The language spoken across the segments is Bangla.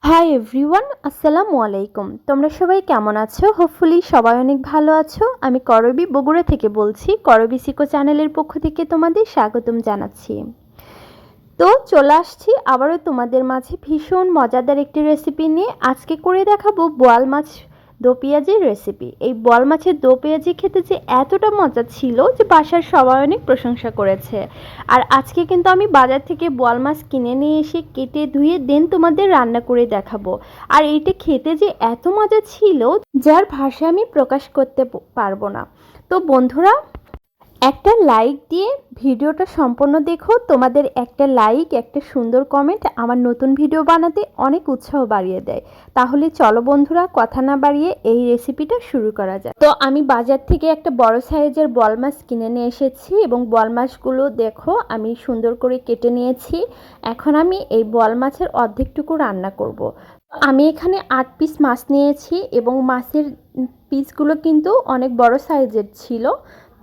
হাই এভরিওয়ান, আসসালামু আলাইকুম। তোমরা সবাই কেমন আছো? হোপফুলি সবাই অনেক ভালো আছো। আমি করবী বগুড়া থেকে বলছি। করবী সিকো চ্যানেলের পক্ষ থেকে তোমাদের স্বাগতম জানাচ্ছি। তো চলে আসছি আবারও তোমাদের মাঝে ভীষণ মজাদার একটি রেসিপি নিয়ে। আজকে করে দেখাবো বোয়াল মাছ দো পেঁয়াজির রেসিপি। এই বোয়াল মাছের দো পেঁয়াজি খেতে যে এতটা মজা ছিল যে বাসার সবাই অনেক প্রশংসা করেছে। আর আজকে কিন্তু আমি বাজার থেকে বোয়াল মাছ কিনে নিয়ে এসে কেটে ধুয়ে দেন তোমাদের রান্না করে দেখাবো। আর এইটা খেতে যে এত মজা ছিল যার ভাষা আমি প্রকাশ করতে পারবো না। তো বন্ধুরা, একটা লাইক দিয়ে ভিডিওটা সম্পূর্ণ দেখো। তোমাদের একটা লাইক, একটা সুন্দর কমেন্ট আমার নতুন ভিডিও বানাতে অনেক উৎসাহ বাড়িয়ে দেয়। তাহলে চলো বন্ধুরা, কথা না বাড়িয়ে এই রেসিপিটা শুরু করা যায়। তো আমি বাজার থেকে একটা বড় সাইজের বোয়াল মাছ কিনে নিয়ে এসেছি এবং বোয়াল মাছগুলো দেখো আমি সুন্দর করে কেটে নিয়েছি। এখন আমি এই বোয়াল মাছের অর্ধেকটুকু রান্না করব। আমি এখানে 8 পিস মাছ নিয়েছি এবং মাছের পিসগুলো কিন্তু অনেক বড় সাইজের ছিল।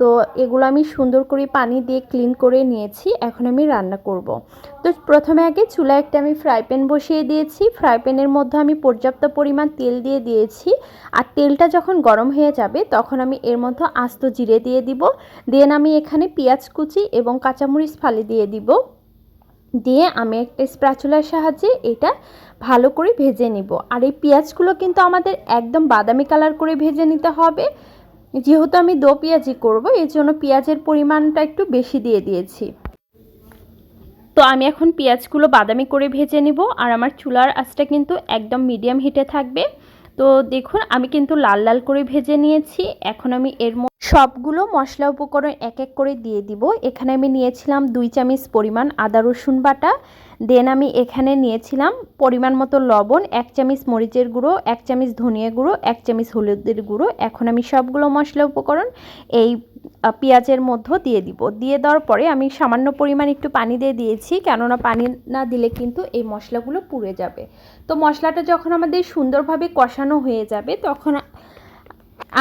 তো এগুলো আমি সুন্দর করে পানি দিয়ে ক্লিন করে নিয়েছি। এখন আমি রান্না করব। তো প্রথমে আগে চুলায় একটা আমি ফ্রাই প্যান বসিয়ে দিয়েছি। ফ্রাই প্যানের মধ্যে আমি পর্যাপ্ত পরিমাণ তেল দিয়ে দিয়েছি। আর তেলটা যখন গরম হয়ে যাবে তখন আমি এর মধ্যে আস্ত জিরে দিয়ে দিব। দেন আমি এখানে পেঁয়াজ কুচি এবং কাঁচামরিচ ফালি দিয়ে দিব। দিয়ে আমি একটা স্প্যাচুলার সাহায্যে এটা ভালো করে ভেজে নিব। আর এই পেঁয়াজগুলো কিন্তু আমাদের একদম বাদামি কালার করে ভেজে নিতে হবে। যেহেতু আমি দো পেঁয়াজি করব, এর জন্য পেঁয়াজের পরিমাণটা একটু বেশি দিয়ে দিয়েছি। তো আমি এখন পেঁয়াজগুলো বাদামি করে ভেজে নিব। আর আমার চুলার আঁচটা কিন্তু একদম মিডিয়াম হিটে থাকবে। তো দেখুন আমি কিন্তু লাল লাল করে ভেজে নিয়েছি। এখন আমি এর সবগুলো মশলা উপকরণ এক এক করে দিয়ে দিব। এখানে আমি নিয়েছিলাম 2 চামচ পরিমাণ আদা রসুন বাটা। দেন আমি এখানে নিয়েছিলাম পরিমাণ মতো লবণ, 1 চামচ মরিচের গুঁড়ো, 1 চামচ ধনিয়া গুঁড়ো, 1 চামচ হলুদের গুঁড়ো। এখন আমি সবগুলো মশলা উপকরণ এই পেঁয়াজের মধ্যে দিয়ে দিব। দিয়ে দেওয়ার পরে আমি সামান্য পরিমাণ একটু পানি দিয়ে দিয়েছি, কেননা পানি না দিলে কিন্তু এই মশলাগুলো পুড়ে যাবে। তো মশলাটা যখন আমাদের সুন্দরভাবে কষানো হয়ে যাবে তখন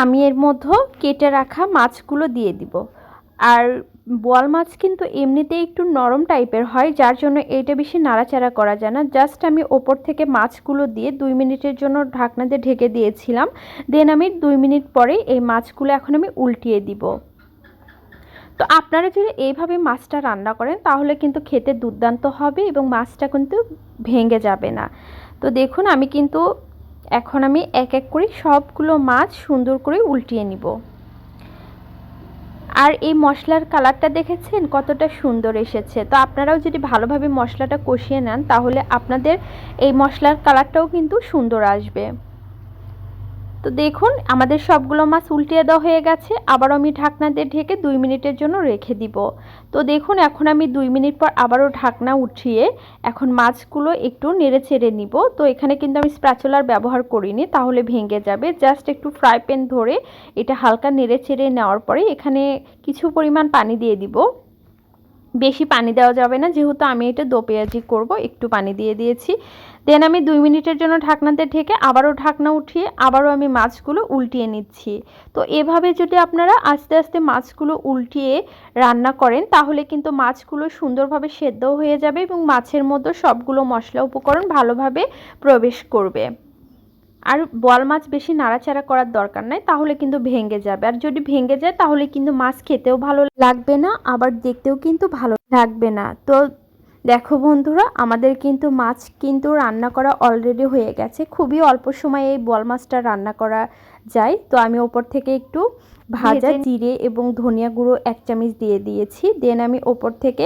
আমি এর মধ্যে কেটে রাখা মাছগুলো দিয়ে দিব। আর বোয়াল মাছ কিন্তু এমনিতেই একটু নরম টাইপের হয়, যার জন্য এইটা বেশি নাড়াচাড়া করা যায় না। জাস্ট আমি ওপর থেকে মাছগুলো দিয়ে 2 মিনিটের জন্য ঢাকনা দিয়ে ঢেকে দিয়েছিলাম। দেন আমি 2 মিনিট পরে এই মাছগুলো এখন আমি উল্টিয়ে দিব। তো আপনারা যদি এইভাবে মাছটা রান্না করেন তাহলে কিন্তু খেতে দুর্দান্ত হবে এবং মাছটা কিন্তু ভেঙে যাবে না। তো দেখুন আমি কিন্তু এখন আমি এক এক করে সবগুলো মাছ সুন্দর করে উল্টিয়ে নিব। আর এই মশলার কালারটা দেখেছেন কতটা সুন্দর এসেছে। তো আপনারাও যদি ভালোভাবে মশলাটা কষিয়ে নেন তাহলে আপনাদের এই মশলার কালারটাও কিন্তু সুন্দর আসবে। তো দেখুন আমাদের সবগুলো মাছ উল্টিয়ে দেওয়া হয়ে গেছে। আবারও আমি ঢাকনা দিয়ে ঢেকে 2 মিনিটের জন্য রেখে দিব। তো দেখুন এখন আমি 2 মিনিট পর আবারও ঢাকনা উঠিয়ে এখন মাছগুলো একটু নেড়ে চেড়ে নিব। তো এখানে কিন্তু আমি স্প্যাচুলার ব্যবহার করিনি, তাহলে ভেঙে যাবে। জাস্ট একটু ফ্রাই প্যান ধরে এটা হালকা নেড়ে চেড়ে নেওয়ার পরে এখানে কিছু পরিমাণ পানি দিয়ে দিব। বেশি পানি দেওয়া যাবে না, যেহেতু আমি এটা দো পেঁয়াজি করব। একটু পানি দিয়ে দিয়েছি। দেন আমি 2 মিনিটের জন্য ঢাকনাতে ঢেকে আবারও ঢাকনা উঠিয়ে আবারও আমি মাছগুলো উল্টিয়ে নিচ্ছি। তো এভাবে যদি আপনারা আস্তে আস্তে মাছগুলো উল্টিয়ে রান্না করেন তাহলে কিন্তু মাছগুলো সুন্দরভাবে সেদ্ধ হয়ে যাবে এবং মাছের মধ্যে সবগুলো মশলা উপকরণ ভালোভাবে প্রবেশ করবে। আর বোয়াল মাছ বেশি নাড়াচাড়া করার দরকার নাই, তাহলে কিন্তু ভেঙে যাবে। আর যদি ভেঙে যায় তাহলে কিন্তু মাছ খেতেও ভালো লাগবে না, আবার দেখতেও কিন্তু ভালো লাগবে না। তো দেখো বন্ধুরা, আমাদের কিন্তু মাছ কিন্তু রান্না করা অলরেডি হয়ে গেছে। খুবই অল্প সময়ে এই বোয়াল মাছটা রান্না করা যায়। তো আমি ওপর থেকে একটু ভাজা জিরে এবং ধনিয়া গুঁড়ো 1 চামচ দিয়ে দিয়েছি। দেন আমি ওপর থেকে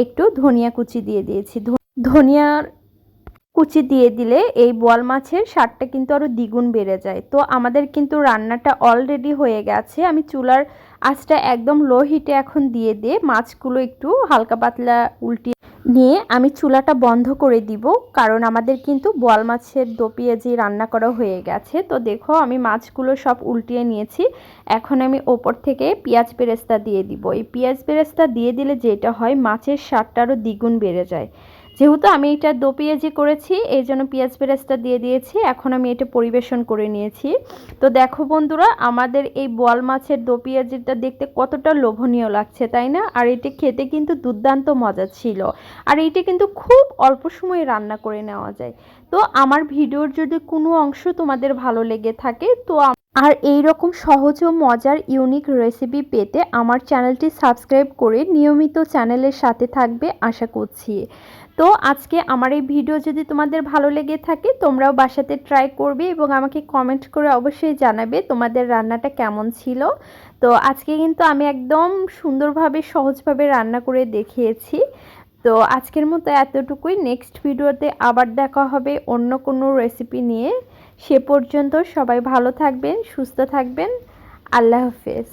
একটু ধনিয়া কুচি দিয়ে দিয়েছি। ধনিয়ার কুচি দিয়ে দিলে এই বোয়াল মাছের স্বাদটা কিন্তু আরও দ্বিগুণ বেড়ে যায়। তো আমাদের কিন্তু রান্নাটা অলরেডি হয়ে গেছে। আমি চুলার আঁচটা একদম লো হিটে এখন দিয়ে মাছগুলো একটু হালকা পাতলা উল্টিয়ে নিয়ে আমি চুলাটা বন্ধ করে দিব, কারণ আমাদের কিন্তু বোয়াল মাছের দো পেঁয়াজি রান্না করা হয়ে গেছে। তো দেখো আমি মাছগুলো সব উল্টিয়ে নিয়েছি। এখন আমি ওপর থেকে পেঁয়াজ বেরেস্তা দিয়ে দিব। এই পেঁয়াজ বেরেস্তা দিয়ে দিলে যেটা হয় মাছের স্বাদটা আরও দ্বিগুণ বেড়ে যায়। যেহেতু আমি এটা দো পেঁয়াজি করেছি এই জন্য পেঁয়াজ বেরেস্তা দিয়ে দিয়েছি। এখন আমি এটা পরিবেশন করে নিয়েছি। তো দেখো বন্ধুরা, আমাদের এই বোয়াল মাছের দো পেঁয়াজিটা দেখতে কতটা লোভনীয় লাগছে, তাই না? আর এটা খেতে কিন্তু দুর্দান্ত মজা ছিল। আর এইটা কিন্তু খুব অল্প সময়ে রান্না করে নেওয়া যায়। তো তো আমার ভিডিওর যদি কোনো অংশ তোমাদের ভালো লেগে থাকে তো আর এই রকম সহজ ও মজার ইউনিক রেসিপি পেতে আমার চ্যানেলটি সাবস্ক্রাইব করে নিয়মিত চ্যানেলের সাথে থাকবে আশা করছি। তো আজকে আমার এই ভিডিও যদি তোমাদের ভালো লেগে থাকে তোমরাও বাসাতে ট্রাই করবে এবং আমাকে কমেন্ট করে অবশ্যই জানাবে তোমাদের রান্নাটা কেমন ছিল। তো আজকে কিন্তু আমি একদম সুন্দরভাবে সহজভাবে রান্না করে দেখিয়েছি। তো আজকের মতো এতটুকুই। নেক্সট ভিডিওতে আবার দেখা হবে অন্য কোনো রেসিপি নিয়ে। সে পর্যন্ত সবাই ভালো থাকবেন, সুস্থ থাকবেন। আল্লাহ হাফেজ।